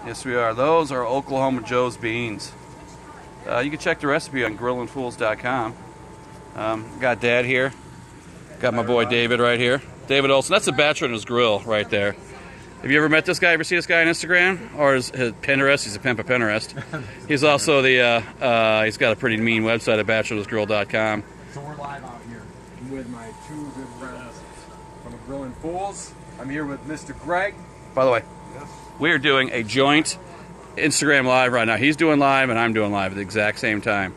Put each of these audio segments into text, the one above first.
Yes, we are. Those are Oklahoma Joe's beans. You can check the recipe on grillandfools.com. Got Dad here. Got my boy David right here. David Olson. That's a bachelor in his grill right there. Have you ever met this guy? Ever see this guy on Instagram? Or his Pinterest? He's a pimp of Pinterest. He's also the, he's got a pretty mean website at bachelorsgrill.com. So we're live out here with my two good friends from Grilling Fools. I'm here with Mr. Greg. By the way, Yes. we are doing a joint Instagram live right now. He's doing live and I'm doing live at the exact same time.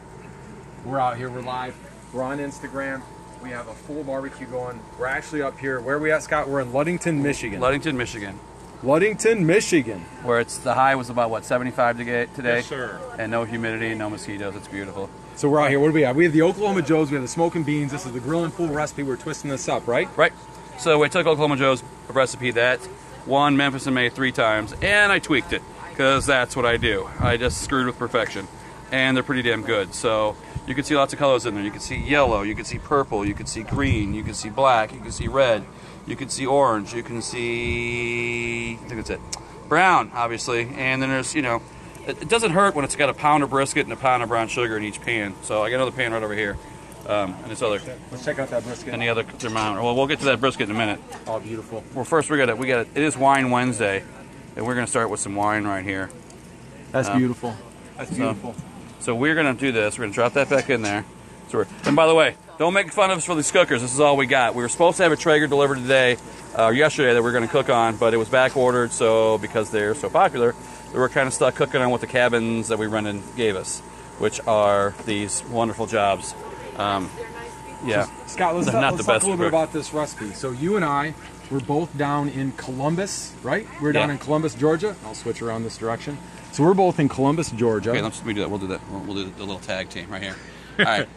We're out here, we're live. We're on Instagram. We have a full barbecue going. We're actually up here. Where are we at, Scott? We're in Ludington, Michigan. Ludington, Michigan. Ludington, Michigan. Where the high was about, what, 75 today? Yes, sir. And no humidity, no mosquitoes. It's beautiful. So we're out here. What do we have? We have the Oklahoma Joe's. We have the smoking beans. This is the Grilling Fool recipe. We're twisting this up, right? Right. So we took Oklahoma Joe's recipe that won Memphis and May 3 times, and I tweaked it because that's what I do. I just screwed with perfection, and they're pretty damn good. So you can see lots of colors in there. You can see yellow, you can see purple, you can see green, you can see black, you can see red, you can see orange, you can see, I think that's it, brown, obviously. And then there's, you know, it doesn't hurt when it's got a pound of brisket and a pound of brown sugar in each pan. So I got another pan right over here. And this other, Let's check out that brisket. and the other amount. Well, we'll get to that brisket in a minute. Oh, beautiful. Well, first we got it. It is Wine Wednesday, and we're gonna start with some wine right here. That's beautiful. That's beautiful. So we're gonna do this. We're gonna drop that back in there. And by the way, don't make fun of us for these cookers. This is all we got. We were supposed to have a Traeger delivered today, yesterday, that we were gonna cook on, but it was back ordered. So because they're so popular, we were kind of stuck cooking on what the cabins that we rented gave us, which are these wonderful jobs. Yeah. So, Scott, let's Not talk the a best little bit cook. about this recipe. So you and I were both down in Columbus, right? We're down Yeah. in Columbus, Georgia. I'll switch around this direction. So we're both in Columbus, Georgia. Okay, let me do that. We'll do that. We'll do the little tag team right here. All right.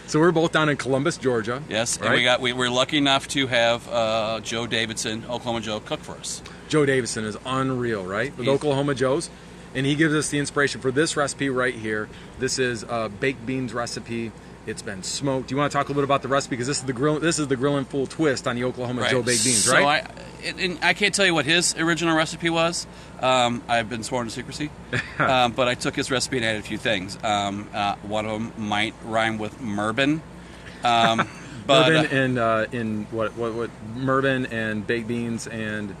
So we're both down in Columbus, Georgia. Yes, and right? we're lucky enough to have Joe Davidson, Oklahoma Joe, cook for us. Joe Davison is unreal, right? With He's- Oklahoma Joe's. And he gives us the inspiration for this recipe right here. This is a baked beans recipe. It's been smoked. Do you want to talk a little bit about the recipe? Because this is the Grilling Fool twist on the Oklahoma Joe baked beans, right? So I can't tell you what his original recipe was. I've been sworn to secrecy, but I took his recipe and added a few things. One of them might rhyme with Merben. But Merben and in what Merben and baked beans and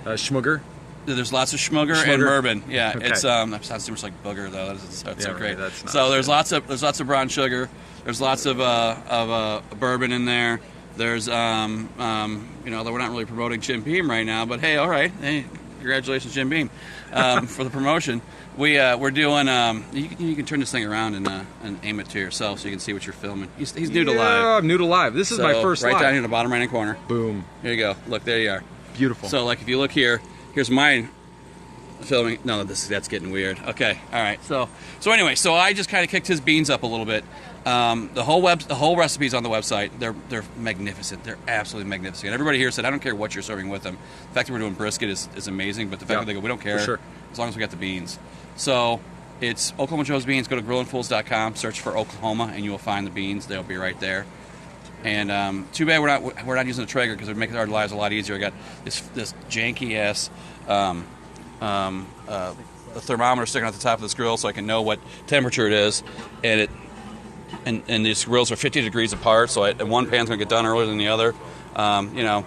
schmugger. there's lots of schmugger and Merben. Yeah, Okay. it's that sounds too much like booger though. That's Yeah, so great. right, that's not So there's lots of brown sugar. There's lots of bourbon in there. There's you know, although we're not really promoting Jim Beam right now, but hey, all right, hey, congratulations Jim Beam for the promotion. We're doing you can turn this thing around and aim it to yourself so you can see what you're filming. He's new to live. Yeah, I'm new to live. This is So, my first right live. down here in the bottom right hand corner. Boom. Here you go. Look, there you are. Beautiful. So like if you look here, here's mine filming. No, that's getting weird. Okay, all right. So anyway, so I just kind of kicked his beans up a little bit. The whole recipe's on the website. They're magnificent. They're absolutely magnificent. Everybody here said, I don't care what you're serving with them. The fact that we're doing brisket is amazing, but the fact that they go, we don't care, for sure. as long as we got the beans. So it's Oklahoma Joe's beans. Go to grillandfools.com, search for Oklahoma, and you will find the beans. They'll be right there. And too bad we're not using a Traeger because it would make our lives a lot easier. I got this janky ass a thermometer sticking at the top of this grill so I can know what temperature it is, and these grills are 50 degrees apart, so and one pan's gonna get done earlier than the other, you know.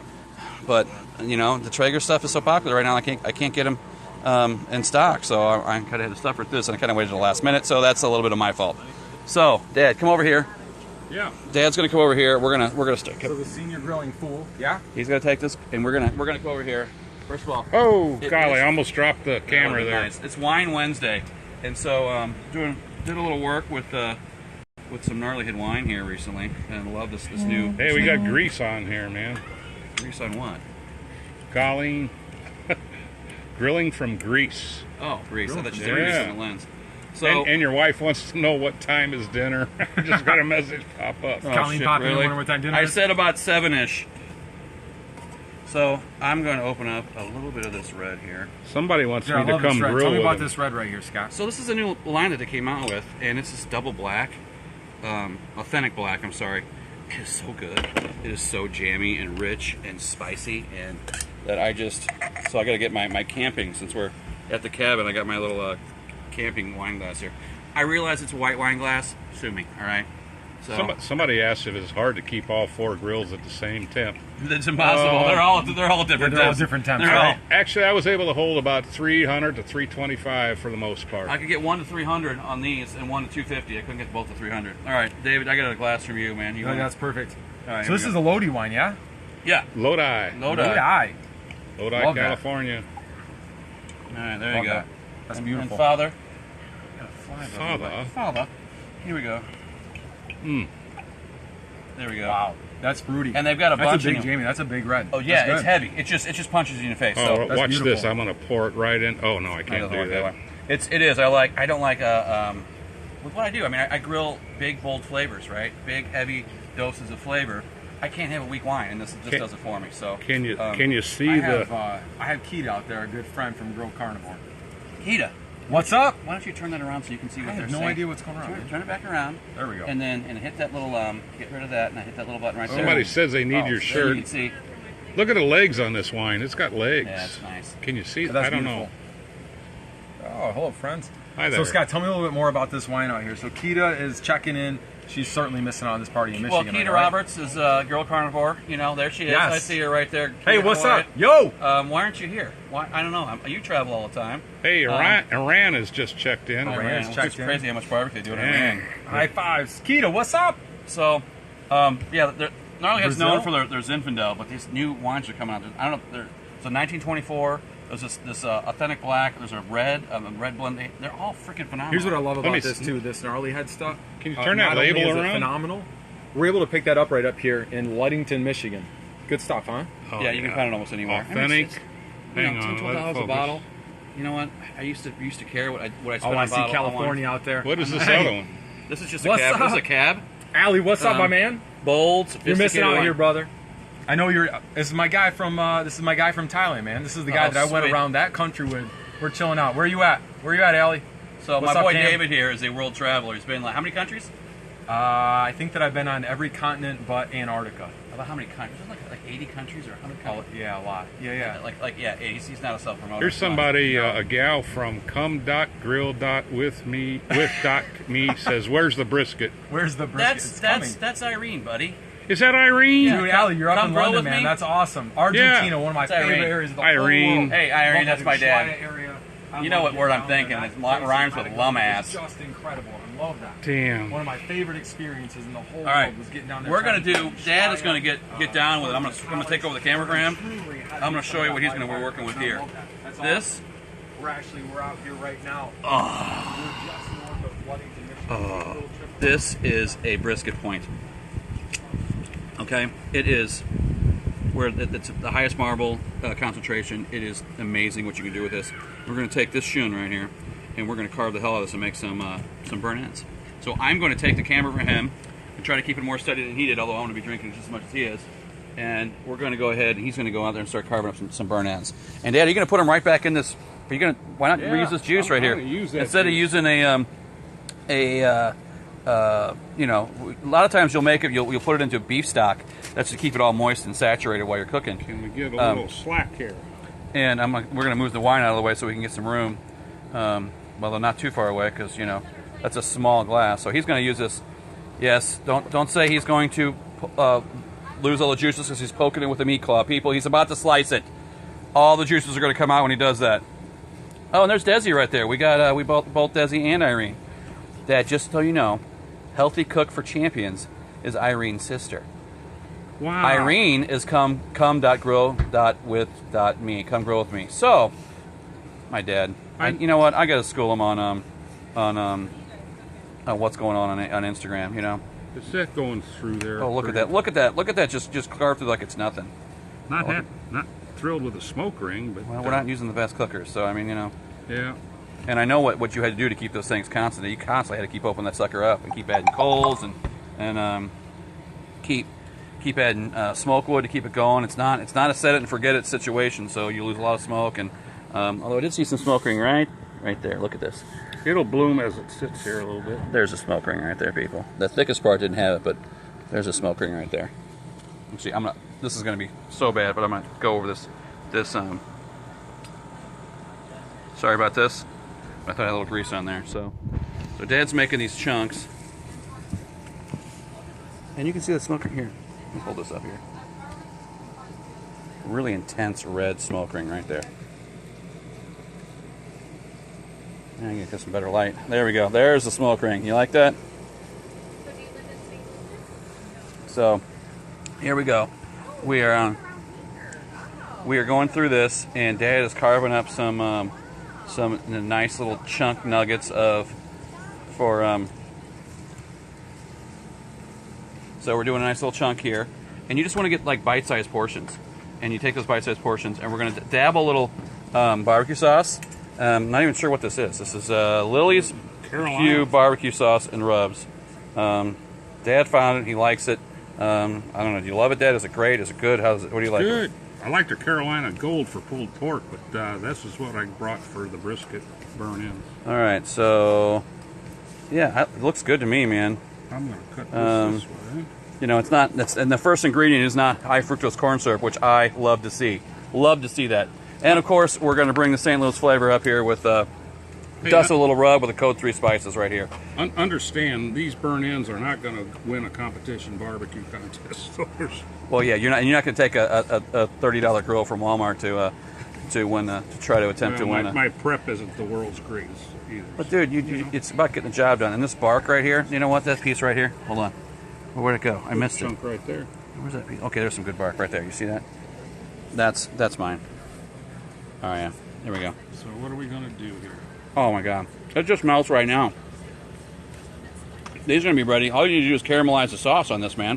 But you know, the Traeger stuff is so popular right now. I can't get them in stock, so I kind of had to suffer this, and I kind of waited till the last minute. So that's a little bit of my fault. So, Dad, come over here. Yeah. Dad's gonna come over here. We're gonna start. So the senior grilling fool. Yeah. He's gonna take this, and we're gonna go over here. First of all, Oh, It golly, is- I almost dropped the camera there. nice. It's Wine Wednesday, and so did a little work with some Gnarly Head Wine here recently, and I love this new Hey, we got grease on here, man. grease on what? Golly. Grilling from Greece. Oh, grease. I thought you said Yeah. grease on the lens. So And your wife wants to know what time is dinner. Just got a message pop up. Colleen shit, popped in and really? wondering what time dinner I is. said about 7-ish. So I'm going to open up a little bit of this red here. Somebody wants Yeah, I me to love this come red. grill Tell me with about them. this red right here, Scott. So this is a new line that they came out with, and it's this double black, authentic black. I'm sorry. It is so good. It is so jammy and rich and spicy, and that I got to get my camping, since we're at the cabin. I got my little camping wine glass here. I realize it's a white wine glass. Sue me, all right? So Somebody asked if it's hard to keep all 4 grills at the same temp. it's impossible. They're all different. They're all different temps. They're all- Actually, I was able to hold about 300 to 325 for the most part. I could get 1 to 300 on these and 1 to 250. I couldn't get both to 300. All right, David, I got a glass from you, man. You No, want- that's perfect. All right, So here this we is go. a Lodi wine, yeah? Yeah. Lodi. Lodi. Lodi. Lodi, Love that. California. All right, there Love you go. that. That's And beautiful. Father. Father. Here we go. There we go. Wow, that's fruity. And they've got a that's bunch a big, in them. Jamie. That's a big red. Oh yeah, That's it's good. heavy. It just punches you in the face. Oh, So that's watch this. beautiful. I'm going to pour it right in. Oh, no, I can't do that. It is. I don't like with what I do. I mean, I grill big, bold flavors, right? Big, heavy doses of flavor. I can't have a weak wine, and this does it for me. So Can you see I the... have Keita out there, a good friend from Grill Carnivore. Keita, What's up? why don't you turn that around so you can see what I they're have no saying? idea what's going on. Turn it back around. There we go. And then hit that little get rid of that, and I hit that little button right there. Somebody says they need your So you shirt. can see. Look at the legs on this wine. It's got legs. Yeah, it's nice. Can you see? That's I don't beautiful. Oh, hello, friends. Hi So, there. Scott, tell me a little bit more about this wine out here. So, Keita is checking in. She's certainly missing out on this party in Well, Michigan. Keita right? Roberts is Girl Carnivore. You know, there she is. Yes. I see her right there. Hey, Keita what's Hawaii. up? Yo! Why aren't you here? Why? I don't know. You travel all the time. Hey, Iran has just checked in. Iran's It's checked in. crazy how much barbecue they do in Yeah. Iran. High fives. Keita, what's up? So, yeah, Gnarly Head's known Brazil? for their Zinfandel, but these new wines are coming out. I don't know. It's a 1924. There's this authentic black. There's a red blend. They're all freaking phenomenal. Here's what I love me about this, see. too, this Gnarly Head stuff. Can you turn that not only label is it around? phenomenal. We're able to pick that up right up here in Ludington, Michigan. Good stuff, huh? Oh, Yeah, you can find it almost anywhere. I mean, Authentic. it's, Hang on, $12 let it a focus. bottle. You know what? I used to care what I spent Oh, on I a see bottle. California out there. What is this Hey, other one? This is just a What's cab. up? This is a cab. Allie, what's up, my man? Bold. You're missing sophisticated out wine. here, brother. I know you're. This is my guy from. This is my guy from Thailand, man. This is the guy that I went sweet. around that country with. We're chilling out. Where you at? Where you at, Allie? So What's my up, boy Cam? David here is a world traveler. He's been like how many countries? I think that I've been on every continent but Antarctica. About how many countries? Like 80 countries or 100 Oh, countries? yeah, a lot. Yeah. Like yeah, he's not a self promoter. Here's somebody, a gal from come.grill.with.me says, "Where's the brisket?" Where's the brisket? It's coming. That's Irene, buddy. Is that Irene? Dude, Allie, you're up Come in grill London, with man. me. That's awesome. Argentina, Yeah. one of my It's favorite Irene. areas of the Irene. whole world. Hey, Irene, Love that's the my dad. Ushuaia area. I You know love what getting word I'm down there, thinking. man. It The place rhymes is with incredible. lum ass. It's just incredible. I love that. Damn. One of my favorite experiences in the whole All right, world was getting down there. we're gonna trying do. Dad is gonna get down with it. I'm gonna take over the camera for him. I'm gonna show you what he's gonna be working with here. That's This. We're out here right now. Oh, We're just north of Ludington, Michigan. this is a brisket point. Okay, it is where it's the highest marble concentration. It is amazing what you can do with this. We're gonna take this shoon right here, and we're gonna carve the hell out of this and make some burnt ends. So I'm going to take the camera from him and try to keep it more steady than he did, although I'm going to be drinking just as much as he is. And we're going to go ahead, and he's going to go out there and start carving up some burnt ends. And Dad, are you going to put them right back in this? Are you going to? Why not reuse this juice right here I'm gonna use that instead of juice. using you know, a lot of times you'll make it, you'll put it into beef stock. That's to keep it all moist and saturated while you're cooking. Can we get a little slack here? And we're going to move the wine out of the way so we can get some room. Well, they're not too far away because, you know, that's a small glass. So he's going to use this. Yes, don't say he's going to lose all the juices because he's poking it with a meat claw. People, he's about to slice it. All the juices are going to come out when he does that. Oh, and there's Desi right there. We both Desi and Irene. Dad, just so you know, Healthy Cook for Champions is Irene's sister. Wow. Irene is come.grill.with.me. Come grill with me. So, my dad, you know what? I got to school him on what's going on Instagram. You know. Is that going through there? Oh, look at that! Look at that! Look at that! Just carved through like it's nothing. Not thrilled with a smoke ring, but Well, we're not using the best cookers, so I mean, you know. Yeah. And I know what you had to do to keep those things constant. You constantly had to keep opening that sucker up and keep adding coals and keep adding smoke wood to keep it going. It's not a set it and forget it situation, so you lose a lot of smoke. And although I did see some smoke ring right there. Look at this. It'll bloom as it sits here a little bit. There's a smoke ring right there, people. The thickest part didn't have it, but there's a smoke ring right there. Let's see, this is gonna be so bad, but I'm gonna go over this Sorry about this. I thought I had a little grease on there. So Dad's making these chunks. And you can see the smoke ring here. Let me hold this up here. Really intense red smoke ring right there. And I'm gonna get some better light. There we go. There's the smoke ring. You like that? So here we go. We are going through this, and Dad is carving up some nice little chunk nuggets so we're doing a nice little chunk here, and you just want to get like bite-sized portions, and you take those bite-sized portions, and we're going to dab a little barbecue sauce. Not even sure what this is. This is Lily's Q barbecue sauce and rubs. Dad found it. He likes it. I don't know. Do you love it, Dad? Is it great? Is it good? What do you like? Good. I like the Carolina Gold for pulled pork, but this is what I brought for the brisket burn-ins. All right. So, yeah, it looks good to me, man. I'm going to cut this way. You know, and the first ingredient is not high fructose corn syrup, which I love to see. Love to see that. And of course, we're going to bring the St. Louis flavor up here with dust a little rub with the Code 3 spices right here. Understand, these burn-ins are not going to win a competition barbecue contest. Well, yeah, you're not going to take a $30 grill from Walmart to try to attempt to win. My prep isn't the world's greatest either. But dude, it's about getting the job done. And this bark right here, you know what? That piece right here. Hold on. Where'd it go? I missed it. Chunk right there. Where's that piece? Okay, there's some good bark right there. You see that? That's mine. Oh yeah. There we go. So what are we going to do here? Oh my God, it just melts right now. These are gonna be ready. All you need to do is caramelize the sauce on this, man.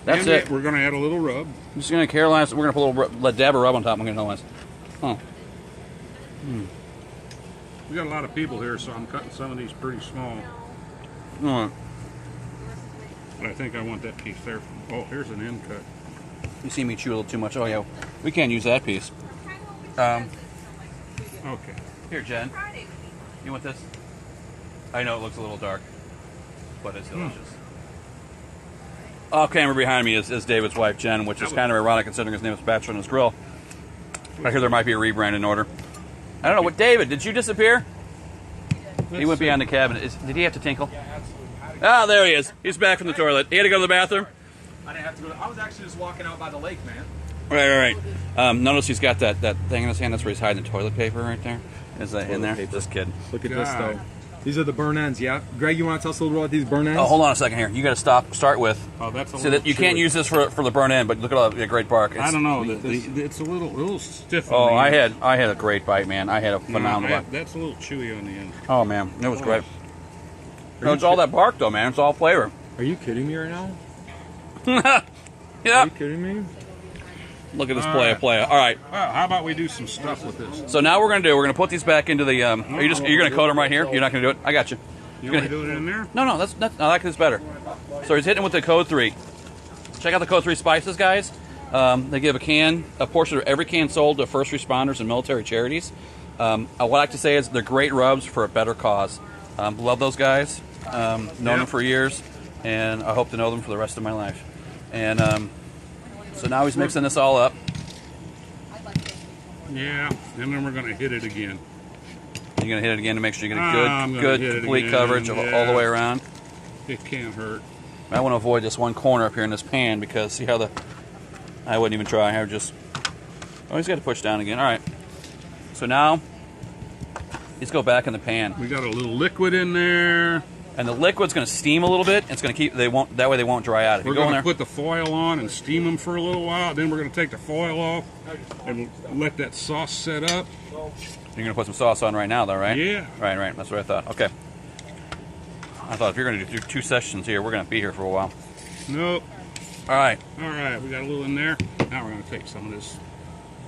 That's it. We're gonna add a little rub. I'm just gonna caramelize. We're gonna put a little dab of rub on top. I'm gonna caramelize. Oh. We got a lot of people here, so I'm cutting some of these pretty small. Oh. But I think I want that piece there. Oh, here's an end cut. You see me chew a little too much. Oh yeah, we can't use that piece. Okay. Here, Jen. You want this? I know it looks a little dark, but it's delicious. Off camera behind me is David's wife, Jen, which is kind of ironic considering his name is Bachelor on his Grill. I hear there might be a rebrand in order. I don't know. What, David, did you disappear? He went behind the cabinet. Did he have to tinkle? Yeah, absolutely. Ah, there he is. He's back from the toilet. He had to go to the bathroom? I didn't have to go. I was actually just walking out by the lake, man. Right. Notice he's got that thing in his hand. That's where he's hiding the toilet paper right there. Is that in there? Paper. Just kidding. Look at this, though. These are the burn ends, yeah? Greg, you want to tell us a little about these burn ends? Oh, hold on a second here. You got to start with. Oh, that's a so little that you can't use this for the burn end, but look at all the great bark. I don't know. It's a little stiff. Oh, on the end. I had a great bite, man. I had a phenomenal bite. That's a little chewy on the end. Oh man, it was great. No, it's all that bark though, man. It's all flavor. Are you kidding me right now? Yeah. Are you kidding me? Look at this play. All right. Well, how about we do some stuff with this? So now we're gonna put these back into the. You're gonna coat them right here. You're not gonna do it. I got you. You want to do it in there? No, that's I like this better. So he's hitting with the Code 3. Check out the Code 3 spices, guys. They give a portion of every can sold to first responders and military charities. What I like to say is they're great rubs for a better cause. Love those guys. Known them for years, and I hope to know them for the rest of my life. And so now he's mixing this all up. Yeah, and then we're going to hit it again. You're going to hit it again to make sure you get a good complete coverage of all the way around. It can't hurt. I want to avoid this one corner up here in this pan because see how I wouldn't even try. I would just... Oh, he's got to push down again. All right. So now, let's go back in the pan. We got a little liquid in there. And the liquid's going to steam a little bit. It's going to keep... That way they won't dry out. If We're you go in going to there, put the foil on and steam them for a little while. Then we're going to take the foil off and let that sauce set up. You're going to put some sauce on right now, though, right? Yeah. Right. That's what I thought. Okay. I thought if you're going to do 2 sessions here, we're going to be here for a while. Nope. All right. All right, we got a little in there. Now we're going to take some of this.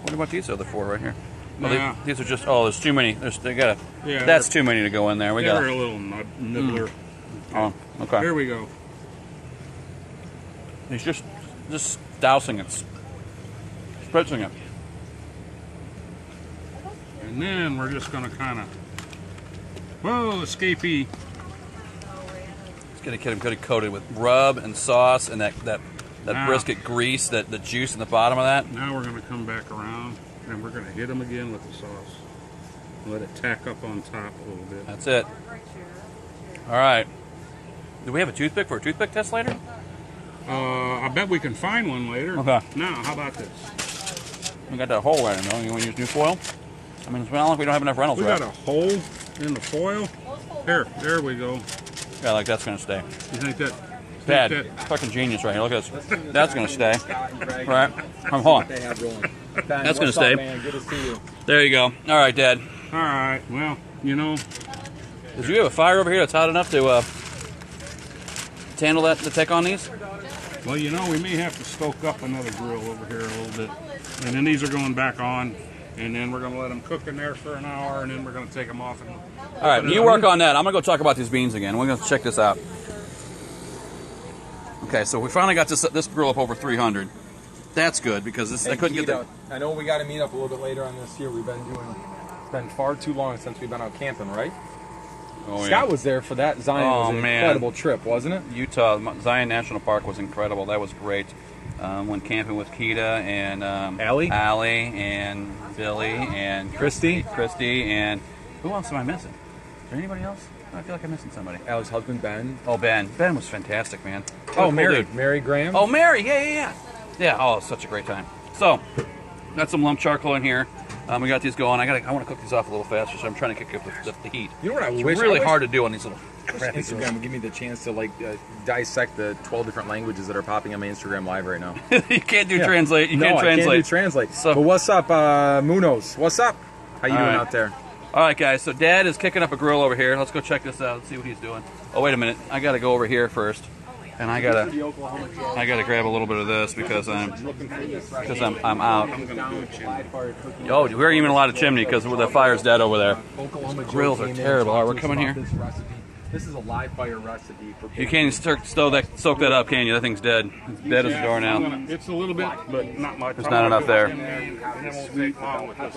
What about these other 4 right here? Nah. These are just... Oh, there's too many. Yeah, that's too many to go in there. They're a little nibbler. Oh, okay. Here we go. He's just dousing it, spritzing it. And then we're just going to kind of... Whoa, escapee. It's going to get him coated with rub and sauce and that brisket grease, the juice in the bottom of that. Now we're going to come back around and we're going to hit them again with the sauce. Let it tack up on top a little bit. That's it. All right. Do we have a toothpick for a toothpick test later? I bet we can find one later. Okay. Now, how about this? We got that hole right in there. You want to use new foil? I mean, it's not like we don't have enough Reynolds We wrap. got a hole in the foil. There we go. Yeah, like that's going to stay. You think that? Dad, think fucking genius right here. Look at this. That's going to stay. All right. Hold on. That's going to stay. Good to see you. There you go. All right, Dad. All right. Well, you know, Did you have a fire over here that's hot enough to handle that, to take on these? well, you know, we may have to stoke up another grill over here a little bit, and then these are going back on, and then we're going to let them cook in there for an hour, and then we're going to take them off. And All right, you work on that. I'm going to go talk about these beans again. We're going to check this out. Okay, so we finally got this grill up over 300. That's good because I couldn't get that. I know we got to meet up a little bit later on this year. It's been far too long since we've been out camping, right? Oh, Scott was there for that. Zion was an incredible trip, wasn't it? Utah, Zion National Park was incredible. That was great. Went camping with Keita and Allie and Billy and Christy, and who else am I missing? Is there anybody else? I feel like I'm missing somebody. Allie's husband Ben. Oh, Ben. Ben was fantastic, man. Oh, Cool Mary. dude. Mary Graham. Oh, Mary. Yeah. Yeah. Oh, it's such a great time. So, got some lump charcoal in here. We got these going. I want to cook these off a little faster, so I'm trying to kick up the heat. You know what I It's wish? really hard to do on these little crappy Instagram grills. would give me the chance to dissect the 12 different languages that are popping on my Instagram live right now. You can't do Yeah. translate. You no, can't translate. I can't do translate. So- But what's up, Munoz? What's up? How you All doing right. out there? All right, guys. So Dad is kicking up a grill over here. Let's go check this out and see what he's doing. Oh, wait a minute. I got to go over here first, and I gotta grab a little bit of this because I'm out. Oh, we're even allowed a chimney because the fire's dead over there. Grills are terrible. All right, we're coming here. This is a live fire recipe for You can't even soak that up, can you? That thing's dead. It's dead as a door now. It's a little bit, but not much. There's not enough there. And then it won't take long with this.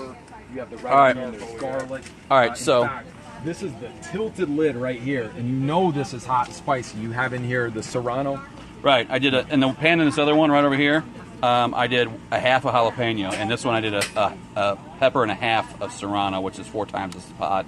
You have the All right. garlic. All right, so In fact, this is the tilted lid right here, and you know this is hot and spicy. You have in here the serrano. right, I did in the pan in this other one right over here. I did a half a jalapeno, and this one I did a pepper and a half of serrano, which is 4 times as hot.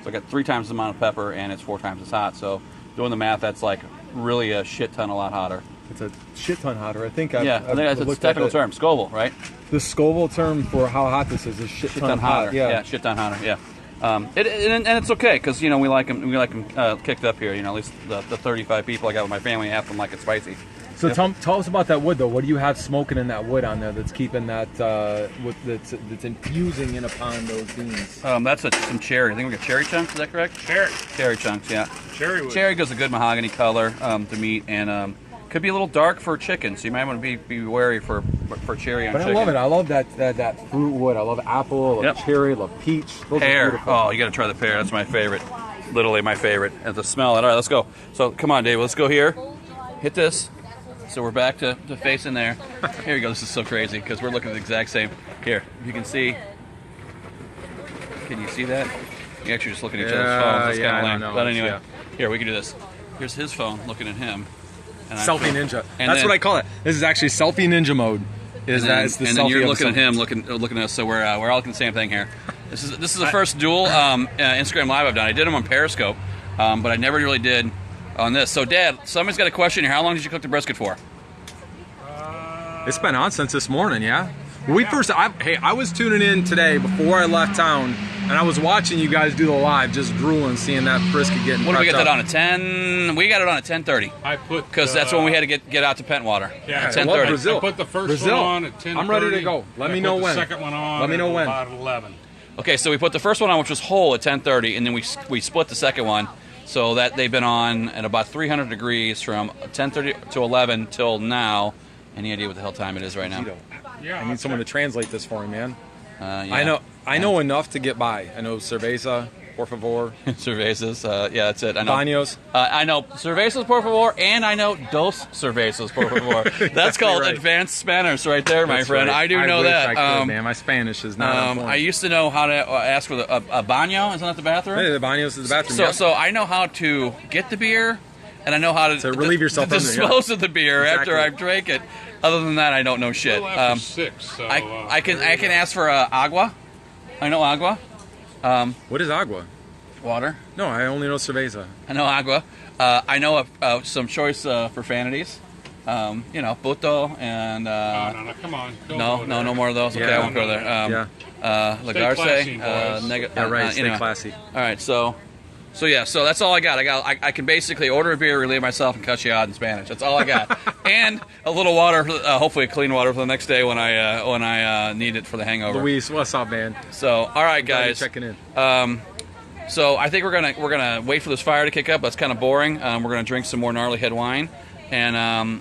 So I got 3 times the amount of pepper, and it's 4 times as hot. So doing the math, that's like really a shit ton a lot hotter. It's a shit ton hotter. I think I think that's a technical term, Scoville, right? The Scoville term for how hot this is shit ton hotter. Yeah. Shit ton hotter. Yeah. And it's okay because we like them kicked up here. At least the 35 people I got with my family, half of them like it spicy. So tell us about that wood though. What do you have smoking in that wood on there that's keeping that that's infusing in upon those beans? That's some cherry. I think we got cherry chunks. Is that correct? Cherry chunks. Yeah. Cherry wood. Cherry gives a good mahogany color to meat and could be a little dark for chicken, so you might want to be wary for cherry on But chicken. I love it. I love that fruit wood. I love apple. I love cherry. I love peach. Those are Pear. beautiful. Oh, you got to try the pear. That's my favorite. Literally my favorite. And to smell it. All right, let's go. So come on, Dave. Let's go here. Hit this. So we're back to facing there. Here we go. This is so crazy because we're looking at the exact same. Here, if you can see. Can you see that? You actually just looking at each other's phones. That's kind of lame. know. But anyway, Yeah. here we can do this. Here's his phone looking at him. And I'm Selfie filming. ninja. And That's then- what I call it. This is actually selfie ninja mode. Is and that then, it's the and selfie then you're of looking at selfie. him, looking at us. So we're all looking at the same thing here. This is the first dual Instagram live I've done. I did them on Periscope, but I never really did on this. So, Dad, somebody's got a question here. How long did you cook the brisket for? It's been on since this morning, yeah. I was tuning in today before I left town, and I was watching you guys do the live, just drooling, seeing that brisket getting. When did we get prepped that up. on at 10? We got it on at 10:30 I put because that's when we had to get out to Pentwater. Yeah, I love 10:30. Brazil. I put the first Brazil. one on at 10:30. I'm ready to go. Let me know when. The second one on. Let me know at when. About 11. Okay, so we put the first one on, which was whole, at 10:30, and then we split the second one, so that they've been on at about 300 degrees from 10:30 to 11 till now. Any idea what the hell time it is right now? Yeah, I need someone to translate this for me, man. Yeah. I know enough to get by. I know cerveza, por favor, Cervezas. Yeah, that's it. I know. baños. I know cervezas por favor, and I know dos cervezas por favor. That's called right. advanced Spanish right there, my That's friend. right. I do know wish that. I could, man. My Spanish is not on point. I used to know how to ask for a baño. Isn't that the bathroom? Hey, the baños is the bathroom. So, yeah. so I know how to get the beer, and I know how to relieve yourself to from it, yeah. dispose of the beer after Exactly. I've drank it. Other than that, I don't know shit. Well, after 6. So, I can ask for agua. I know agua. What is agua? Water. No, I only know cerveza. I know agua. I know some choice profanities. Puto and no, come on. Don't go there. no more of those. Okay, Yeah. I won't go there. Lagarce, classy, boys. Yeah, right. Stay classy. All right, so that's all I got. I can basically order a beer, relieve myself, and cut you out in Spanish. That's all I got, and a little water, hopefully clean water for the next day when I need it for the hangover. Luis, what's up, man? So, all right, Glad you're guys. checking in. So I think we're gonna wait for this fire to kick up. That's kind of boring. We're gonna drink some more Gnarly Head Wine, and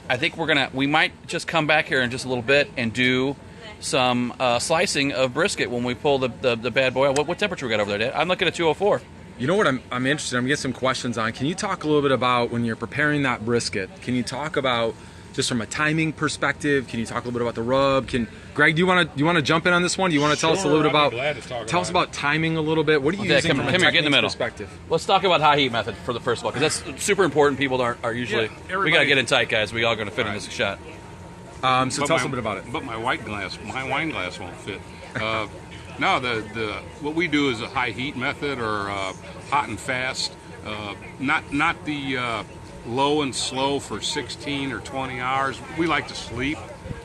I think we might just come back here in just a little bit and do some slicing of brisket when we pull the bad boy out. What temperature we got over there, Dad? I'm looking at 204. You know what I'm interested in? I'm getting some questions on. Can you talk a little bit about when you're preparing that brisket? Can you talk about just from a timing perspective? Can you talk a little bit about the rub? Greg, do you want to jump in on this one? Do you want to tell us a little bit I'd about be glad to talk tell us about about timing a little bit? What are you Okay, using come from a here, get in the technique middle. perspective? Let's talk about high heat method for the first of all, because that's super important. People are usually we everybody- gotta get in tight, guys. We all gonna fit in this shot. So tell us a But little bit about it. But my wine glass won't fit. No, the what we do is a high heat method or hot and fast. Not the low and slow for 16 or 20 hours. We like to sleep,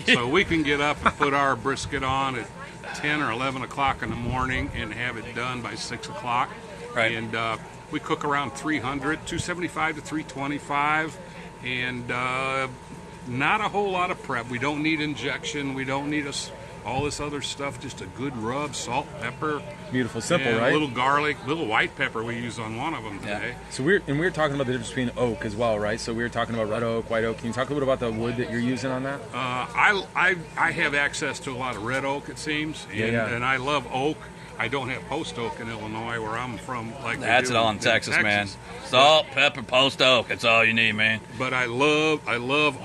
so we can get up and put our brisket on at 10 or 11 o'clock in the morning and have it done by 6 o'clock. Right. And we cook around 275 to 325, and not a whole lot of prep. We don't need injection. We don't need all this other stuff. Just a good rub, salt, pepper. Beautiful, simple, and right? A little garlic, little white pepper we use on one of them today. So we were talking about the difference between oak as well, right? So we were talking about red oak, white oak. Can you talk a little bit about the wood that you're using on that? I have access to a lot of red oak, it seems, and I love oak. I don't have post oak in Illinois, where I'm from. Like That's it all in Texas, man. Salt, pepper, post oak. That's all you need, man. But I love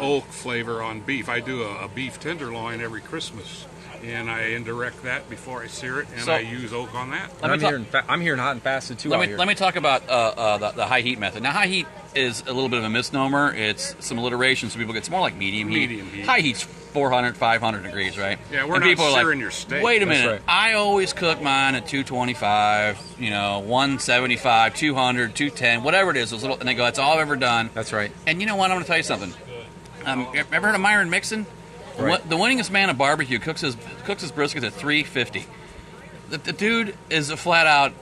oak flavor on beef. I do a beef tenderloin every Christmas, and I indirect that before I sear it, and So- I use oak on that. I'm hearing hot and fasted too. Let me talk about the high heat method. Now, high heat is a little bit of a misnomer. It's some alliteration, so people get. It's more like medium heat. Medium heat. High heat's 400, 500 degrees, right? Yeah, we're and not people are searing like, your steak. Wait a That's minute. right. I always cook mine at 225, 175, 200, 210, whatever it is. Those little, and they go, that's all I've ever done. That's right. And you know what? I'm going to tell you something. Ever heard of Myron Mixon? Right. The winningest man of barbecue cooks his brisket at 350. The dude is a flat out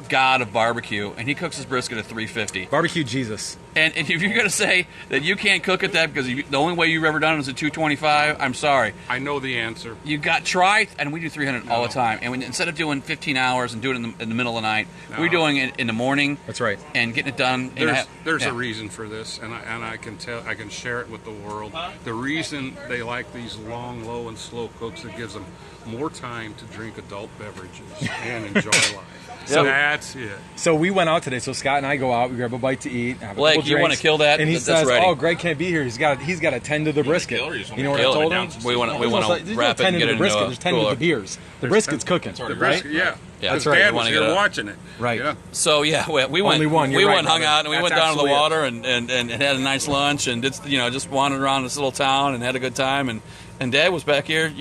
god of barbecue, and he cooks his brisket at 350. Barbecue Jesus. And if you're going to say that you can't cook at that because the only way you've ever done it is at 225, I'm sorry. I know the answer. You got try, and we do 300 all the time. And instead of doing 15 hours and doing it in the middle of the night, we're doing it in the morning. That's right. And getting it done. There's yeah. a reason for this, and I can share it with the world. The reason they like these long, low, and slow cooks, it gives them more time to drink adult beverages and enjoy life. So that's it. So we went out today. So Scott and I go out. We grab a bite to eat. Have a Blake, couple you drinks, wanna kill that? And he That's says, ready. "Oh, Greg can't be here. He's got to tend to the brisket." You know what I Kill told it. him? We want to There's wrap no it and tending get to it the brisket. into There's a tending to cooler. the beers. The brisket's cooking. The Right? brisket, yeah. Yeah, His that's right. dad We was wanna here get it. watching it. Right. Yeah. So yeah, we went. Only one. You're We right, went, hung brother. out, and we That's went down to the absolutely it. water and had a nice lunch, and just wandered around this little town and had a good time. And Dad was back here.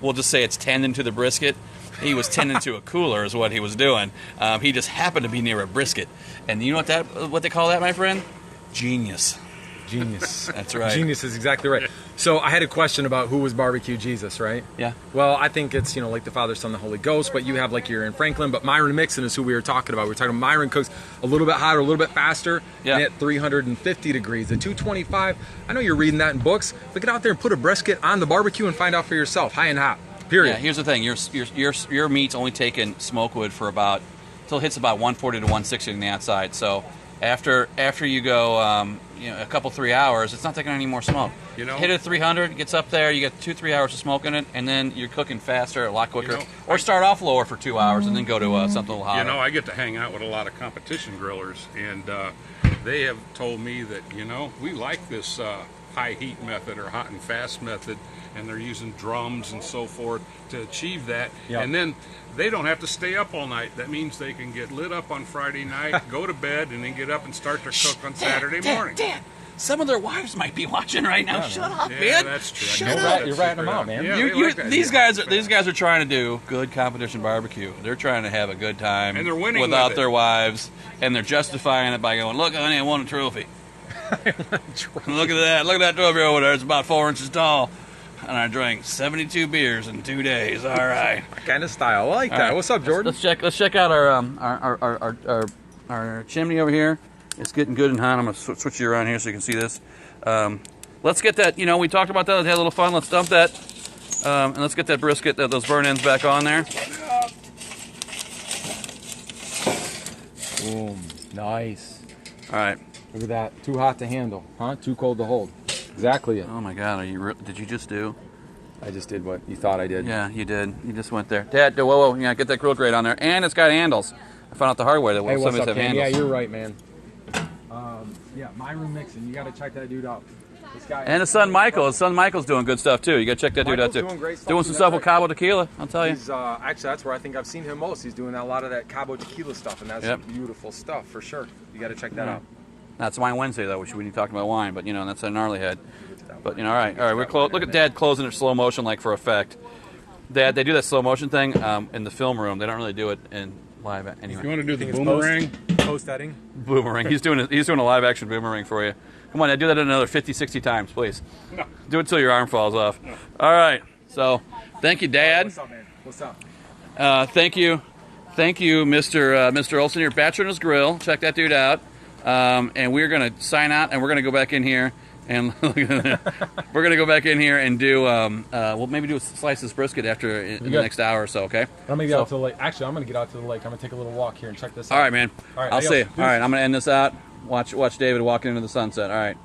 We'll just say it's tending to the brisket. He was tending to a cooler, is what he was doing. He just happened to be near a brisket, and you know what they call that, my friend? Genius. Genius. That's right. Genius is exactly right. So I had a question about who was barbecue Jesus, right? Yeah. Well, I think it's like the Father, Son, the Holy Ghost, but you have like you're in Franklin, but Myron Mixon is who we were talking about. We were talking about Myron cooks a little bit hotter, a little bit faster, Yeah. and at 350 degrees. At 225, I know you're reading that in books, but get out there and put a brisket on the barbecue and find out for yourself, high and hot. Period. Yeah. Here's the thing: your meat's only taking smoke wood for till it hits about 140 to 160 on the outside. So after you go a couple 3 hours, it's not taking any more smoke. Hit it at 300, it gets up there, you get 2-3 hours of smoke in it, and then you're cooking faster, a lot quicker. Or start off lower for 2 hours and then go to something a little hotter. I get to hang out with a lot of competition grillers, and they have told me that we like this high heat method or hot and fast method, and they're using drums and so forth to achieve that. Yep. And then they don't have to stay up all night. That means they can get lit up on Friday night, go to bed, and then get up and start their cook on Saturday morning. Dad, some of their wives might be watching right now. Shut up, Yeah, man. that's true. Shut up. You're ratting them out, man. Yeah, they like that. These guys are trying to do good competition barbecue. They're trying to have a good time, And they're winning without with it. their wives, and they're justifying it by going, "Look, honey, I won a trophy. Look at that! Look at that trophy over there. It's about 4 inches tall, and I drank 72 beers in 2 days. All right, Kind of style. I like that. All right. What's up, Jordan? Let's check out our chimney over here. It's getting good and hot. I'm gonna switch you around here so you can see this. Let's get that. You know, we talked about that. Let's have a little fun. Let's dump that, and let's get that brisket, those burn ends back on there. Boom. Nice. All right. Look at that. Too hot to handle, huh? Too cold to hold. Exactly it. Oh my God, did you just do? I just did what you thought I did. Yeah, you did. You just went there. Dad, whoa, yeah, get that grill grate on there, and it's got handles. I found out the hard way that Hey, some what's of up, these have Ken? handles. Yeah, you're right, man. Yeah, my room mixing. You got to check that dude out. This guy. And his son Michael. His son Michael's doing good stuff too. You gotta check that dude out Michael's too. doing great stuff, Doing too, some that's stuff with right. Cabo Tequila. I'll tell you. He's actually that's where I think I've seen him most. He's doing a lot of that Cabo Tequila stuff, and that's Yep. beautiful stuff for sure. You got to check that out. That's Wine Wednesday though, which we need to talk about wine, but you know that's a gnarly head. But you know, all right, we're close. Look at Dad closing it slow motion like for effect. Dad, they do that slow motion thing in the film room. They don't really do it in live. Anyway, You want to do the Think it's boomerang? Post editing. boomerang. He's doing a live action boomerang for you. Come on, Dad, do that another 50, 60 times, please. No. Do it till your arm falls off. All right. So, thank you, Dad. What's up, man? What's up? Thank you, Mr. Olson here, Bachelor's Grill. Check that dude out. And we're gonna sign out, and we're gonna go back in here and we're gonna go back in here and do we'll maybe do a slice of brisket after in the good. next hour or so. Okay. I'm gonna get out to the lake. Actually, I'm gonna get out to the lake. I'm gonna take a little walk here and check this out. All right, man. All right, I'll adios. see you. All right, I'm gonna end this out. Watch David walking into the sunset. All right.